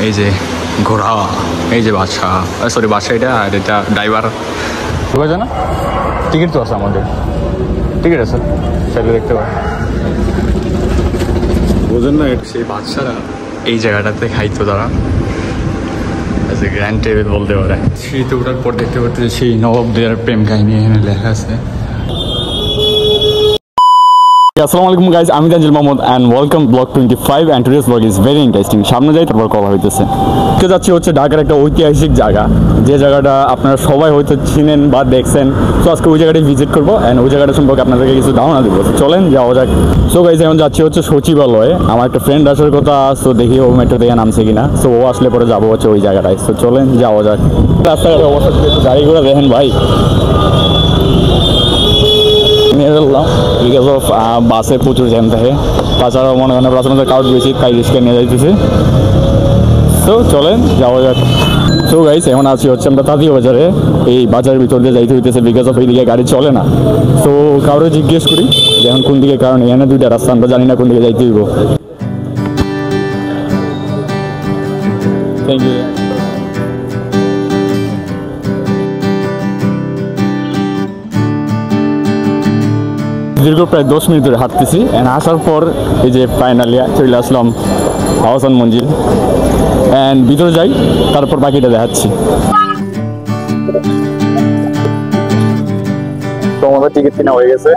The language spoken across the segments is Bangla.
এই যে ঘোড়া, এই যে বাচ্চা, সরি বাচ্চা এটা, আর এটা ড্রাইভার। বুঝা না, টিকিট তো আছে আমাদের, টিকিট আছে, চাইলে দেখতে পারেন। বোঝেন না, সেই বাচ্চারা এই জায়গাটাতে খাইতো তারা, গ্র্যান্ড টেবিল বলতে পারে। সিঁড়িতে ওঠার পর দেখতে পাচ্ছি সেই নবাবদের প্রেম কাহিনী এখানে লেখা আছে। আসসালামু আলাইকুম গাইজ, আমি Tanzil Mahmud and welcome blog 25 and today's blog is very interesting. সামনে যাই তারপর কথা হইতেছে। তো যাচ্ছি হচ্ছে ঢাকার একটা ঐতিহাসিক জায়গা, যে জায়গাটা আপনারা সবাই হয়তো চিনেন বা দেখছেন। তো আজকে ওই জায়গাটাই ভিজিট করবো অ্যান্ড ওই জায়গাটা সম্পর্কে আপনাদেরকে কিছু ধারণা দেবো। চলেন যাওয়া যাক। সো গাইজ এখন যাচ্ছি হচ্ছে সচিবালয়ে, আমার একটা ফ্রেন্ড আসার কথা। সো দেখি ও মেট্রো থেকে নামছে কিনা। সো ও আসলে পরে যাবো হচ্ছে ওই জায়গাটায়। সো চলেন যাওয়া যাক। রাস্তাঘাটের অবস্থা গাড়িগুলো দেখেন ভাই, নিয়ে ফেললাম বিকজ অফ বাসে প্রচুর জ্যাম থাকে। তাছাড়াও মনে হয় রাস্তার কাউট বেশি, তাই রিস্কে নিয়ে যাইতেছি। তো চলেন যাওয়া যাক। তো গাইস এখন আছি হচ্ছে আমরা তাঁতি বাজারে। এই বাজারের ভিতর দিয়ে যাইতে হইতেছে বিকজ অফ এইদিকে গাড়ি চলে না। তো কারো জিজ্ঞেস করি যে এখন কোন দিকে, কারণ এখানে দুইটা রাস্তা, আমরা জানি না কোন দিকে যাইতে হইব। Thank you. দীর্ঘ প্রায় 10 মিনিট ধরে হাঁটতেছি অ্যান্ড আসার পর এই যে ফাইনালি চলে আসলাম আহসান মঞ্জিল অ্যান্ড ভিতরে যাই, তারপর বাকিটা দেখাচ্ছি। তো আমাদের টিকিট কেনা হয়ে গেছে,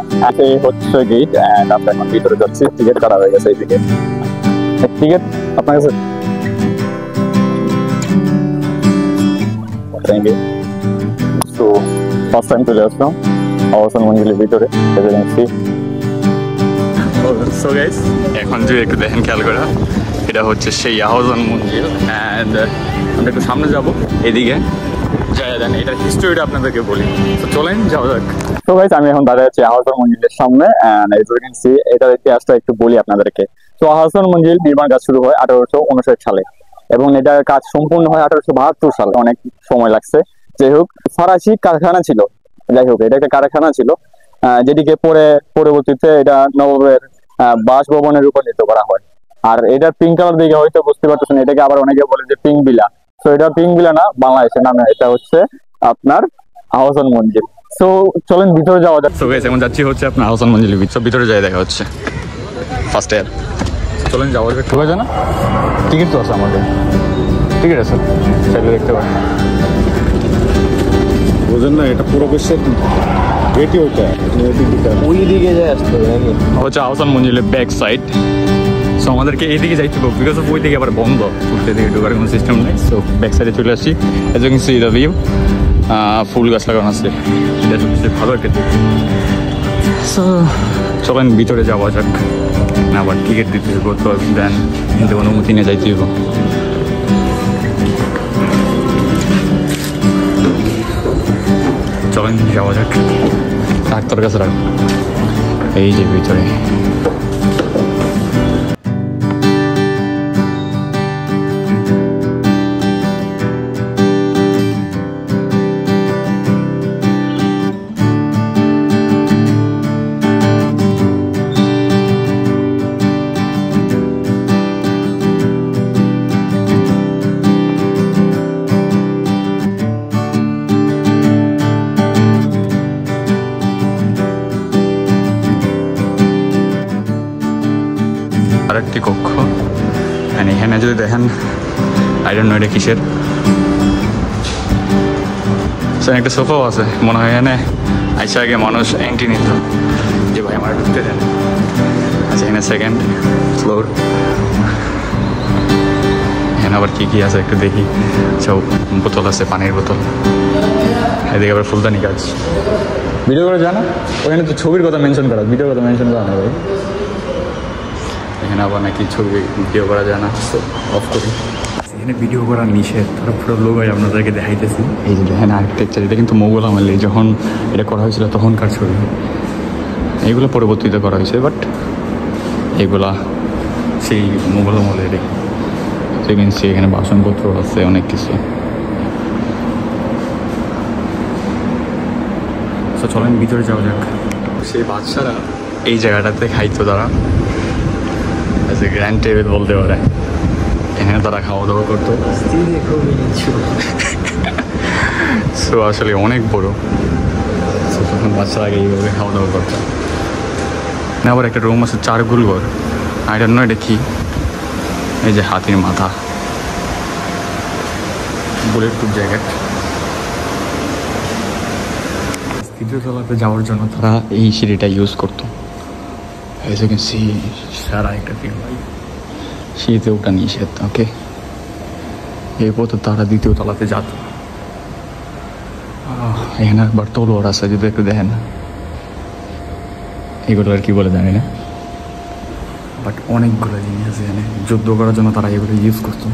এই হচ্ছে গেট অ্যান্ড আমরা এখন ভিতরে যাচ্ছি। টিকিট কাটা হয়ে গেছে এইদিকে। টিকিট আপনার কাছে? Thank you. তো ফার্স্ট টাইম চলে আসলাম আহসান মঞ্জিলের ভিতরে। সো গাইস এখন যদি একটু দেখেন খেয়াল করে, এটা হচ্ছে সেই আহসান মঞ্জিল অ্যান্ড আমরা একটু সামনে যাবো এদিকে যাই দেন, এটার হিস্টোরিটা আপনাদেরকে বলি। তো চলেন যাওয়া যাক। তো গাইস আমি এখন দাঁড়িয়ে আছি আহসান মঞ্জিলের সামনে অ্যান্ড এটার ইতিহাসটা একটু বলি আপনাদেরকে। তো আহসান মঞ্জিল নির্মাণ কাজ শুরু হয় 1859 সালে এবং এটার কাজ সম্পূর্ণ হয় 1872 সালে। অনেক সময় লাগছে। যাই হোক, ফরাসি কারখানা ছিল, যাই হোক এটা একটা কারখানা ছিল যেটিকে পরবর্তীতে এটা নবাবের বাসভবনে রূপান্তরিত করা হয়। আর এটার পিঙ্ক কালার দিকে হয়তো বুঝতে পারতেছেন, এটাকে আবার অনেকে বলে যে পিঙ্ক বিলা। তো এটা পিঙ্ক বিলা না, বাংলাদেশের নামে এটা হচ্ছে আপনার আহসান মঞ্জিল। সো চলেন ভিতরে যাওয়া যাক। সো গাইস এখন যাচ্ছি হচ্ছে আপনার আহসান মঞ্জিলের ভিতরে যাই দেখা হচ্ছে ফার্স্ট ইয়ার। চলেন যাওয়া যাক। ঠিক আছে না, টিকিট তো আছে আমাদের, টিকিট আছে, চাইলে দেখতে পারেন। বোঝেন না, এটা পুরো বিশ্বের গেটই ওই দিকে যায় আসতে হবে নাকি? হচ্ছে আহসান মঞ্জিলের ব্যাক সাইড। সো আমাদেরকে এইদিকে যাইতে হবে বিকজ অফ ওই দিকে আবার বন্ধ, উঠতে দিকে ঢোকার কোনো সিস্টেম নেই। সো ব্যাক সাইডে চলে আসছি। As you can see the view, ফুল গাছ লাগানো আছে, এটা সবচেয়ে ভালো একটা দিক। সো চলেন ভিতরে যাওয়া যাক। না আবার টিকিট দিতে হইব, তো দেন কিন্তু অনুমতি নিয়ে যাইতে হইব। চলেন যাওয়া যাক। ডাক্তার কাছে রাখ, এই যে ভিতরে। আরেকটি কক্ষ, এখানে যদি দেখেন আই ডোন্ট নো এটা কিসের। একটা সোফাও আছে মনে হয়, এখানে আইসা আগে মানুষ এন্ট্রি নিত যে ভাই আমার ঢুকতে দেন। আচ্ছা এখানে সেকেন্ড ফ্লোর, এখানে আবার কি কি আছে একটু দেখি। সব বোতল আছে, পানির বোতল, এদিকে আবার ফুলদানি কাজ। ভিডিও করা যায় না, ওখানে তো ছবির কথা মেনশন করা, ভিডিওর কথা মেনশন করা না ভাই। এখানে আবার নাকি ছবি ভিডিও করা যায় না, অফ করি। এখানে ভিডিও করা নিষেধ, তারা পুরো লোক আপনাদেরকে দেখাইতেছি। এই যে দেখেন আর্কিটেকচার, এটা কিন্তু মোগল আমলে যখন এটা করা হয়েছিল তখনকার ছবি। এইগুলো পরবর্তীতে করা হয়েছে, বাট এগুলা সেই মোগল আমলের। সেখানে এখানে বাসনপত্র আছে, অনেক কিছু। তো চলেন ভিতরে যাওয়া যাক। সেই বাচ্চারা এই জায়গাটাতে খাইতো তারা, গ্র্যান্ড টেবিল বলতে পারে। এখানে তারা খাওয়া দাওয়া করতো। সো আসলে অনেক বড়। সো তখন বাচ্চারা আগে এইভাবে খাওয়া দাওয়া করতো। না আবার একটা রুম আছে 4 গোল ঘর, আই ডোন্ট নো এটা কি। এই যে হাতির মাথা, বুলেট প্রুফ জ্যাকেট। তৃতীয় তলাতে যাওয়ার জন্য তারা এই সিঁড়িটা ইউজ করতো। As you can see, সারা একটা ফিল হয়, শীতে ওটা নিষেধ। ওকে, এই পথে তারা দ্বিতীয় তলাতে যেত। এখানে একবার তলোয়ার আছে, যদি একটু দেখেন। এগুলো আর কি বলে জানি না, বাট অনেকগুলো জিনিস আছে এখানে। যুদ্ধ করার জন্য তারা এগুলো ইউজ করতো।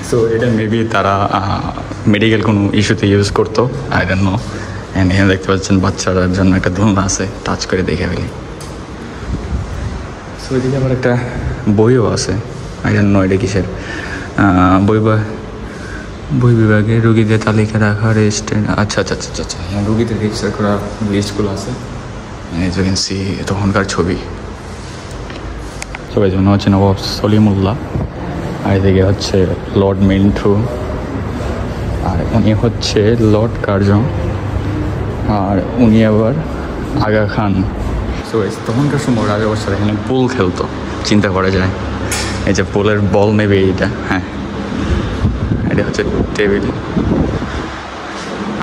সো এটা মেবি তারা মেডিকেল কোনো ইস্যুতে ইউজ করতো, আই ডোন্ট নো। অ্যান্ড এখানে দেখতে পাচ্ছেন বাচ্চাদের জন্য একটা দোলনা আছে, টাচ করে দেখে ফেলি। সো এদিকে আবার একটা বইও আছে, আই ডোন্ট নো এটা কিসের। বই বিভাগে রুগীদের তালিকা রাখা, রেজিস্টার। আচ্ছা আচ্ছা আচ্ছা আচ্ছা, হ্যাঁ, রুগীদের রেজিস্টার করা লিস্টগুলো আছে। এজ ইউ ক্যান সি তখনকার ছবি। সবাই জন্য হচ্ছে নবাব সলিমুল্লাহ, আর এদিকে হচ্ছে লর্ড মিন্টু, আর উনি হচ্ছে লর্ড কার্জন, আর উনি আবার আগা খান। সো তখনকার সময় রাজা অবস্থায় এখানে পুল খেলতো, চিন্তা করা যায়। এই যে পুলের বল নেবে এইটা, হ্যাঁ, এটা হচ্ছে টেবিল।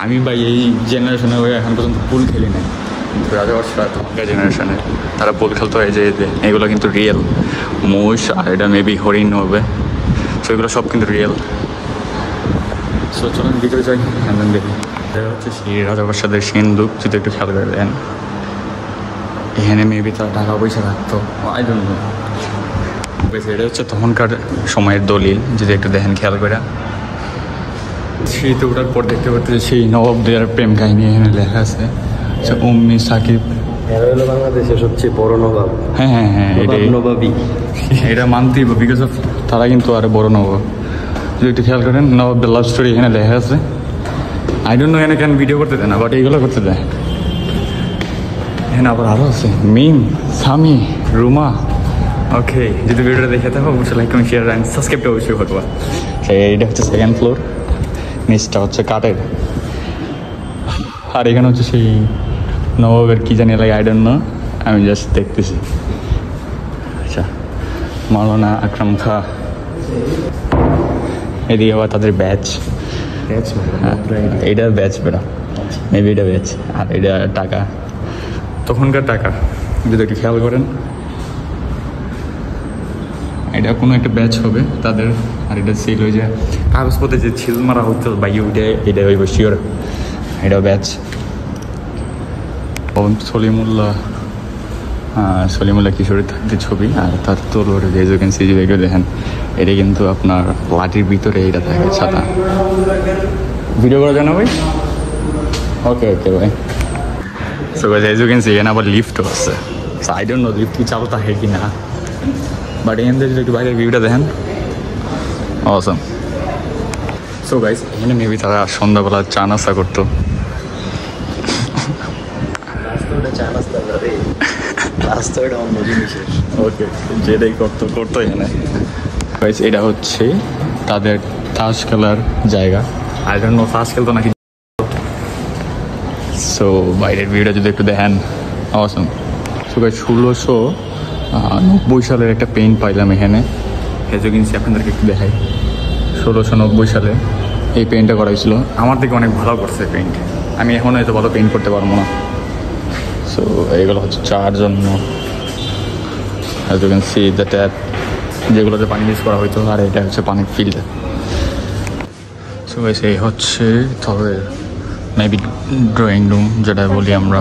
আমি বা এই জেনারেশনে এখন পর্যন্ত পুল খেলি নাই, কিন্তু রাজা অবস্থা তখনকার জেনারেশনে তারা পুল খেলতো। এই যে এগুলো কিন্তু রিয়েল মোষ, আর এটা মেবি হরিণ হবে। সো এগুলো সব কিন্তু রিয়েল। সো চলুন ভিতরে যাই, হ্যাঁ দেখি। এটা হচ্ছে সেই রাজাপ্রাসাদের সিন্ধুক, যদি একটু খেয়াল করে দেন। এখানে মেবি তারা টাকা পয়সা রাখতো, আই ডোন্ট নো। এটা হচ্ছে তখনকার সময়ের দলিল, যদি একটু দেখেন খেয়াল করে। সিঁড়িতে ওঠার পর দেখতে পাচ্ছি সেই নবাবদের প্রেম কাহিনী এখানে লেখা আছে। উম্মি সাকিব হলো বাংলাদেশের সবচেয়ে বড় নবাব। হ্যাঁ হ্যাঁ হ্যাঁ, নবাবী এটা মানতেই, বিকজ অফ তারা কিন্তু আরো বড় নবাব। যদি একটু খেয়াল করেন, নবাবদের লাভ স্টোরি এখানে লেখা আছে। আই ডোন্ট নো এখানে কেন ভিডিও করতে দেয় না, বাট এইগুলো করতে দেয়। এখানে আবার আরও আছে মিম, সামি, রুমা। ওকে, যদি ভিডিওটা দেখে থাকো অবশ্যই লাইক কমেন্ট শেয়ার অ্যান্ড সাবস্ক্রাইবটা অবশ্যই করবা। এইটা হচ্ছে 2nd ফ্লোর, নিচটা হচ্ছে কাঠের। আর এখানে হচ্ছে সেই নবাবের কি জানি লাগে, আই ডোন্ট নো, আমি জাস্ট দেখতেছি। আচ্ছা, মাওলানা আকরাম খা। এদিকে আবার তাদের ব্যাচ, এইটা ব্যাচ বেড়া, মেবি এটা ব্যাচ। আর এটা টাকা, তখনকার টাকা, যদি একটু খেয়াল করেন। এটা কোনো একটা ব্যাচ হবে তাদের। আর এটা সেল হয়ে যায় কাগজপত্রে যে ছিল মারা হতো বাই, ওইটা এটা হইব শিওর, এটা ব্যাচ। সলিমুল্লাহ কিশোরের থাকতে ছবি, আর তার তলোয়ার যে দেখেন, এটা কিন্তু আপনার লাঠির ভিতরে এটা থাকে ছাতা। ভিডিও করা জানা ভাই? ওকে ওকে ভাই। So as you can see এখানে আবার লিফটও আছে। So I don't know lift কি চালু থাকে কি না, বাট এখান থেকে যদি একটু বাইরের ভিউটা দেখেন, অসম। সো গাইস, এখানে মেবি তারা সন্ধ্যাবেলা চা নাস্তা করতো। ওকে, যেটাই করতো এখানে। গাইস, এটা হচ্ছে তাদের তাস খেলার জায়গা। আই ডোন্ট নো তাস খেলতো নাকি। সো বাইরের ভিউটা যদি একটু দেখেন, অসম। সো গাইস, 1690 সালের একটা পেইন্ট পাইলাম এখানে। এজ ইউ ক্যান সি, আপনাদেরকে একটু দেখাই। 1690 সালে এই পেইন্টটা করা হয়েছিল। আমার থেকে অনেক ভালো করছে পেইন্ট, আমি এখনও এত ভালো পেইন্ট করতে পারবো না। সো এগুলো হচ্ছে চার জন্য, as you can see the tap, যেগুলোতে পানি ইউজ করা হইতো। আর এটা হচ্ছে পানির ফিল্টার। সো গাইস, এই হচ্ছে তবে মেবি ড্রয়িং রুম যেটা বলি আমরা।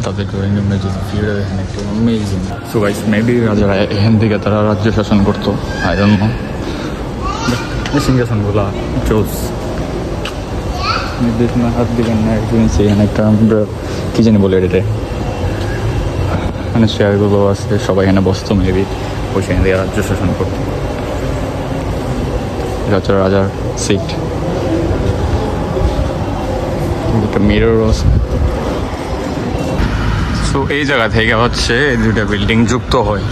তাদের ড্রয়িং রুমে যদি ভিউটা দেখেন একটু অ্যামেজিং। সো গাইস, মেবি রাজারা এখান থেকে তারা রাজ্য শাসন করতো, আই ডোন্ট নো। সিংহাসনগুলা চোস হাত দিবেন না, এখানে একটা আমরা কী জানি বলে এটা, মানে চেয়ারগুলো আছে, সবাই এখানে বসতো মেবি, ওই সেখান থেকে রাজ্য শাসন করতো। এটা হচ্ছে রাজার সিট, একটা মিররও আছে। সো এই জায়গা থেকে হচ্ছে দুটা বিল্ডিং যুক্ত হয়।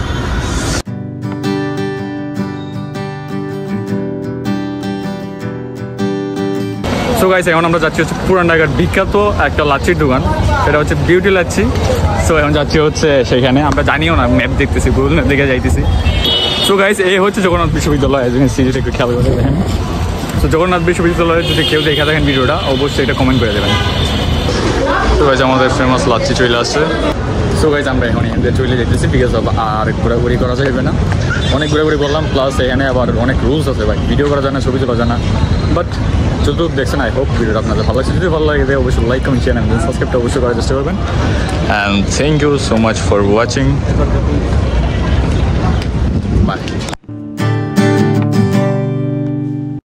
সো গাইস এখন আমরা যাচ্ছি হচ্ছে পুরান ঢাকার বিখ্যাত একটা লাচ্ছির দোকান, সেটা হচ্ছে বিউটি লাচ্ছি। সো এখন যাচ্ছি হচ্ছে সেখানে, আমরা জানিও না, ম্যাপ দেখতেছি, গুগল ম্যাপ দেখে যাইতেছি। সো গাইস এই হচ্ছে জগন্নাথ বিশ্ববিদ্যালয়, সিরিজটা একটু খেয়াল করে দেখেন। তো জগন্নাথ বিশ্ববিদ্যালয়ে যদি কেউ দেখে থাকেন ভিডিওটা, অবশ্যই এটা কমেন্ট করে দেবেন। তো গাইস আমাদের ফেমাস লাচ্ছি চলে আসছে। সো গাইস আমরা এখন এখান থেকে চলে যেতেছি, বিকজ অফ আর ঘোরাঘুরি করা যাবে না, অনেক ঘোরাঘুরি করলাম, প্লাস এখানে আবার অনেক রুলস আছে ভাই, ভিডিও করা যায় না, ছবি তোলা যায় না। বাট যতটুকু দেখছেন, আই হোপ ভিডিওটা আপনাদের ভালো লাগছে। যদি ভালো লাগে অবশ্যই লাইক, কমেন্ট, শেয়ার অ্যান্ড সাবস্ক্রাইবটা অবশ্যই করার চেষ্টা করবেন। And thank you so much for watching. By.